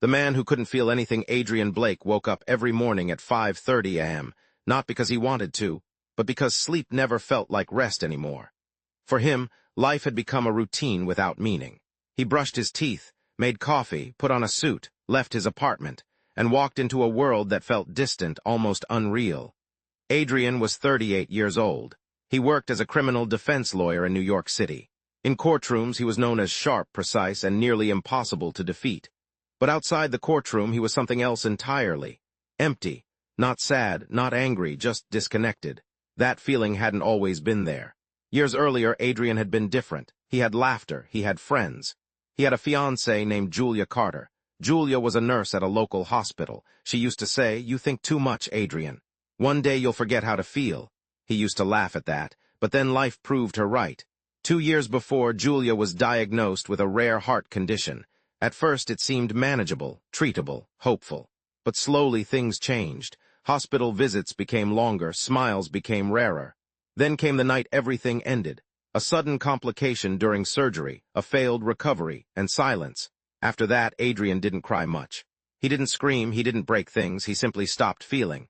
The man who couldn't feel anything. Adrian Blake woke up every morning at 5:30 a.m., not because he wanted to, but because sleep never felt like rest anymore. For him, life had become a routine without meaning. He brushed his teeth, made coffee, put on a suit, left his apartment, and walked into a world that felt distant, almost unreal. Adrian was 38 years old. He worked as a criminal defense lawyer in New York City. In courtrooms, he was known as sharp, precise, and nearly impossible to defeat. But outside the courtroom, he was something else entirely. Empty. Not sad, not angry, just disconnected. That feeling hadn't always been there. Years earlier, Adrian had been different. He had laughter. He had friends. He had a fiancée named Julia Carter. Julia was a nurse at a local hospital. She used to say, "You think too much, Adrian. One day you'll forget how to feel." He used to laugh at that, but then life proved her right. 2 years before, Julia was diagnosed with a rare heart condition. At first, it seemed manageable, treatable, hopeful. But slowly things changed. Hospital visits became longer, smiles became rarer. Then came the night everything ended. A sudden complication during surgery, a failed recovery, and silence. After that, Adrian didn't cry much. He didn't scream, he didn't break things, he simply stopped feeling.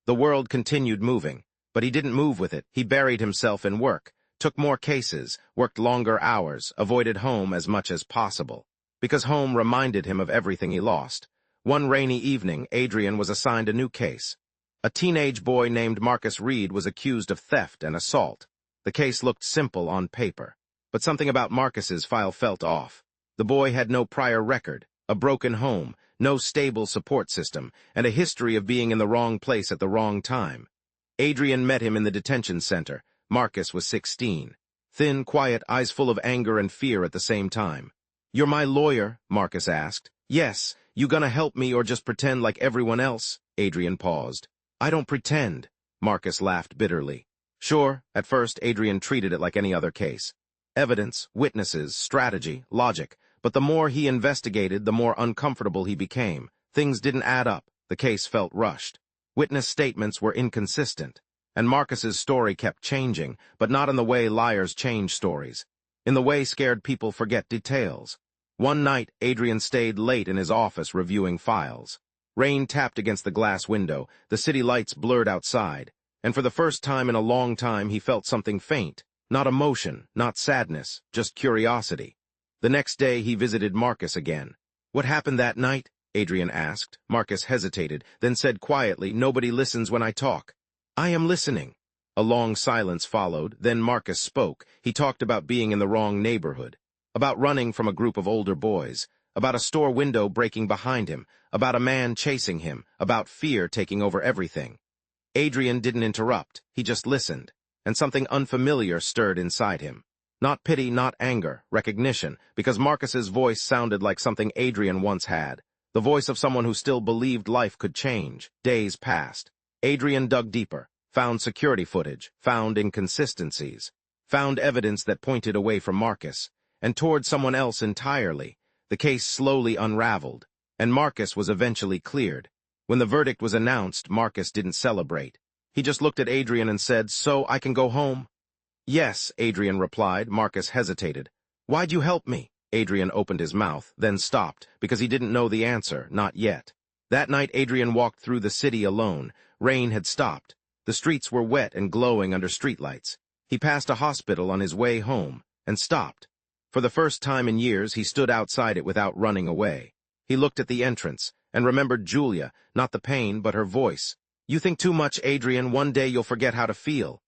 The world continued moving, but he didn't move with it. He buried himself in work, took more cases, worked longer hours, avoided home as much as possible. Because home reminded him of everything he lost. One rainy evening, Adrian was assigned a new case. A teenage boy named Marcus Reed was accused of theft and assault. The case looked simple on paper, but something about Marcus's file felt off. The boy had no prior record, a broken home, no stable support system, and a history of being in the wrong place at the wrong time. Adrian met him in the detention center. Marcus was 16. Thin, quiet, eyes full of anger and fear at the same time. "You're my lawyer?" Marcus asked. "Yes. You gonna help me or just pretend like everyone else?" Adrian paused. "I don't pretend." Marcus laughed bitterly. Sure, at first Adrian treated it like any other case. Evidence, witnesses, strategy, logic. But the more he investigated, the more uncomfortable he became. Things didn't add up. The case felt rushed. Witness statements were inconsistent. And Marcus's story kept changing, but not in the way liars change stories. In the way scared people forget details. One night, Adrian stayed late in his office reviewing files. Rain tapped against the glass window, the city lights blurred outside, and for the first time in a long time he felt something faint. Not emotion, not sadness, just curiosity. The next day he visited Marcus again. "What happened that night?" Adrian asked. Marcus hesitated, then said quietly, "Nobody listens when I talk." "I am listening." A long silence followed, then Marcus spoke. He talked about being in the wrong neighborhood, about running from a group of older boys, about a store window breaking behind him, about a man chasing him, about fear taking over everything. Adrian didn't interrupt, he just listened, and something unfamiliar stirred inside him. Not pity, not anger, recognition, because Marcus's voice sounded like something Adrian once had, the voice of someone who still believed life could change. Days passed. Adrian dug deeper, found security footage, found inconsistencies, found evidence that pointed away from Marcus, and toward someone else entirely. The case slowly unraveled, and Marcus was eventually cleared. When the verdict was announced, Marcus didn't celebrate. He just looked at Adrian and said, "So I can go home?" "Yes," Adrian replied. Marcus hesitated. "Why'd you help me?" Adrian opened his mouth, then stopped, because he didn't know the answer, not yet. That night Adrian walked through the city alone. Rain had stopped. The streets were wet and glowing under streetlights. He passed a hospital on his way home, and stopped. For the first time in years, he stood outside it without running away. He looked at the entrance, and remembered Julia, not the pain, but her voice. "You think too much, Adrian. One day you'll forget how to feel."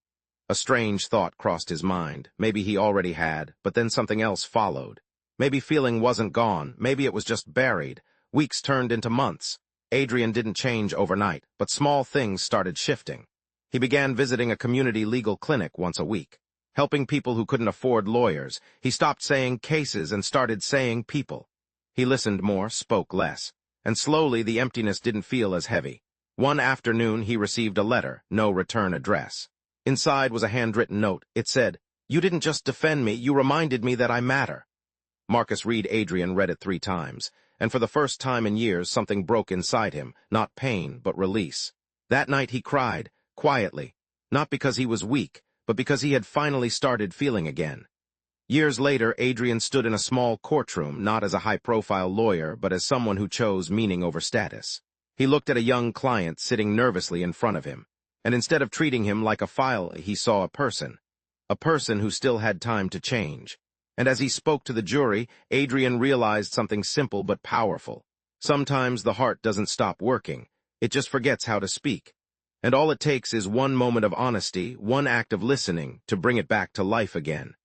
A strange thought crossed his mind. Maybe he already had, but then something else followed. Maybe feeling wasn't gone. Maybe it was just buried. Weeks turned into months. Adrian didn't change overnight, but small things started shifting. He began visiting a community legal clinic once a week, helping people who couldn't afford lawyers. He stopped saying cases and started saying people. He listened more, spoke less, and slowly the emptiness didn't feel as heavy. One afternoon he received a letter, no return address. Inside was a handwritten note. It said, "You didn't just defend me, you reminded me that I matter." Marcus Reed Adrian read it 3 times, and for the first time in years something broke inside him, not pain, but release. That night he cried, quietly, not because he was weak, but because he had finally started feeling again. Years later, Adrian stood in a small courtroom, not as a high-profile lawyer, but as someone who chose meaning over status. He looked at a young client sitting nervously in front of him, and instead of treating him like a file, he saw a person who still had time to change. And as he spoke to the jury, Adrian realized something simple but powerful. Sometimes the heart doesn't stop working, it just forgets how to speak. And all it takes is one moment of honesty, one act of listening, to bring it back to life again.